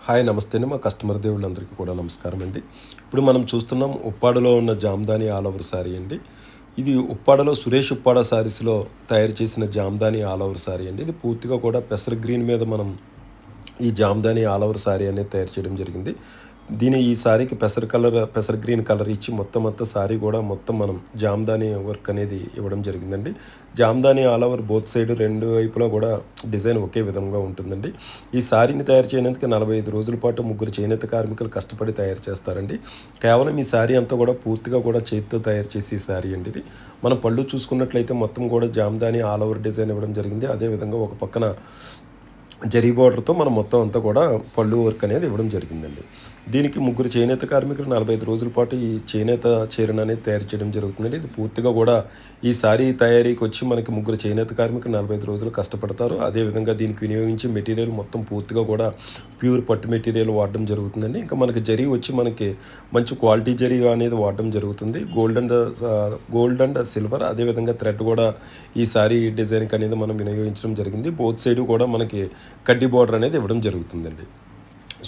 Hi నమస్తే అండి. మా కస్టమర్ దేవుళ్ళందరికీ కూడా నమస్కారం అండి. ఇప్పుడు మనం చూస్తున్నాం ఉప్పాడలో ఉన్న జామ్దాని ఆల్ ఓవర్ శారీ అండి. ఇది ఉప్పాడలో సురేష్ ఉప్పాడ శారీస్లో తయారు చేసిన జామ్దాని ఆల్ ఓవర్ శారీ అండి. ఇది పూర్తిగా కూడా పెసర గ్రీన్ మీద మనం ఈ జామ్దాని ఆల్ ఓవర్ శారీ అనేది తయారు చేయడం జరిగింది. ఈ శారీకి పెసర గ్రీన్ కలర్ ఇచ్చి మొత్తం అంతా శారీ కూడా మొత్తం మనం జామ్దాని వర్క్ అనేది ఇవ్వడం జరిగిందండి. Jamdani all over both side రెండు వైపులా కూడా డిజైన్ ఒకే విధంగా ఉంటుందండి. ఈ శారీని తయారు చేయడానికి 45 రోజుల పాటు ముగ్గురు చేనేత కార్మికులు కష్టపడి తయారు చేస్తారండి. కేవలం ఈ శారీ అంతా కూడా పూర్తిగా కూడా చేతితో తయారు చేసి ఈ శారీ అండి. ఇది మనం పళ్ళు చూసుకున్నట్లయితే మొత్తం కూడా జామ్దాని ఆల్ ఓవర్ డిజైన్ ఇవ్వడం జరిగింది. అదేవిధంగా ఒక పక్కన జరీ బార్డర్తో మనం మొత్తం అంతా కూడా పళ్ళు వర్క్ అనేది ఇవ్వడం జరిగిందండి. దీనికి ముగ్గురు చేనేత కార్మికులు 45 రోజుల పాటు ఈ చేనేత చీరను అనేది తయారు చేయడం జరుగుతుందండి. ఇది పూర్తిగా కూడా ఈ సారీ తయారీకి వచ్చి మనకి ముగ్గురు చేనేత కార్మికులు 45 రోజులు కష్టపడతారు. అదేవిధంగా దీనికి వినియోగించే మెటీరియల్ మొత్తం పూర్తిగా కూడా ప్యూర్ పట్టు మెటీరియల్ వాడడం జరుగుతుందండి. ఇంకా మనకి జరీ వచ్చి మనకి మంచి క్వాలిటీ జరీ అనేది వాడడం జరుగుతుంది. గోల్డ్ అండ్ సిల్వర్ అదేవిధంగా థ్రెడ్ కూడా ఈ సారీ డిజైన్కి అనేది మనం వినియోగించడం జరిగింది. బోత్ సైడ్ కూడా మనకి కడ్డీ బార్డర్ అనేది ఇవ్వడం జరుగుతుందండి.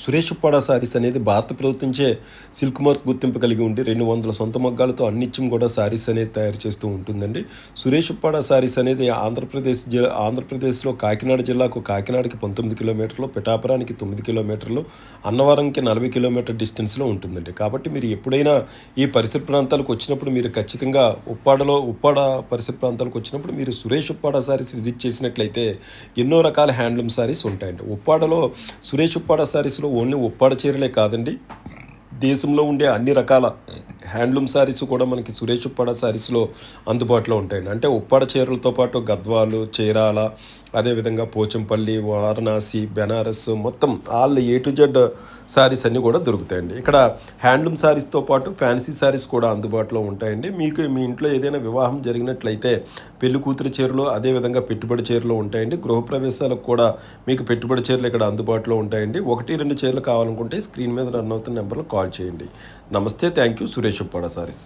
సురేష్ ఉప్పాడ శారీస్ అనేది భారత ప్రభుత్వంచే సిల్క్ మార్క్ గుర్తింపు కలిగి ఉండి 200 సొంత మగ్గాలతో అన్నిత్యం కూడా శారీస్ అనేది తయారు చేస్తూ ఉంటుందండి. సురేష్ ఉప్పాడ శారీస్ అనేది ఆంధ్రప్రదేశ్లో కాకినాడ జిల్లాకు కాకినాడకి 19 కిలోమీటర్లు, పిఠాపురానికి 9 కిలోమీటర్లు, అన్నవరంకి 40 కిలోమీటర్ డిస్టెన్స్లో ఉంటుందండి. కాబట్టి మీరు ఎప్పుడైనా ఈ పరిసర ప్రాంతాలకు వచ్చినప్పుడు మీరు ఖచ్చితంగా ఉప్పాడ పరిసర ప్రాంతాలకు వచ్చినప్పుడు మీరు సురేష్ ఉప్పాడ శారీస్ విజిట్ చేసినట్లయితే ఎన్నో రకాల హ్యాండ్లూమ్ శారీస్ ఉంటాయండి. ఉప్పాడలో సురేష్ ఉప్పాడ శారీస్ ఓన్లీ ఉప్పాడ చీరలే కాదండి, దేశంలో ఉండే అన్ని రకాల హ్యాండ్లూమ్ శారీస్ కూడా మనకి సురేష్ ఉప్పాడ శారీస్లో అందుబాటులో ఉంటాయండి. అంటే ఉప్పాడ చీరలతో పాటు గద్వాలు, చీరాల, అదేవిధంగా పోచంపల్లి, వారణాసి, బెనారస్ మొత్తం all A to Z saris అన్నీ కూడా దొరుకుతాయండి. ఇక్కడ హ్యాండ్లూమ్ శారీస్తో పాటు ఫ్యాన్సీ శారీస్ కూడా అందుబాటులో ఉంటాయండి. మీకు మీ ఇంట్లో ఏదైనా వివాహం జరిగినట్లయితే పెళ్లి కూతురు చీరలు అదేవిధంగా పెట్టుబడి చీరలు ఉంటాయండి. గృహప్రవేశాలకు కూడా మీకు పెట్టుబడి చీరలు ఇక్కడ అందుబాటులో ఉంటాయండి. 1-2 చీరలు కావాలనుకుంటే స్క్రీన్ మీద రన్ అవుతున్న నెంబర్లో కాల్ చేయండి. నమస్తే, థ్యాంక్ యూ. సురేష్ ఉప్పాడ శారీస్.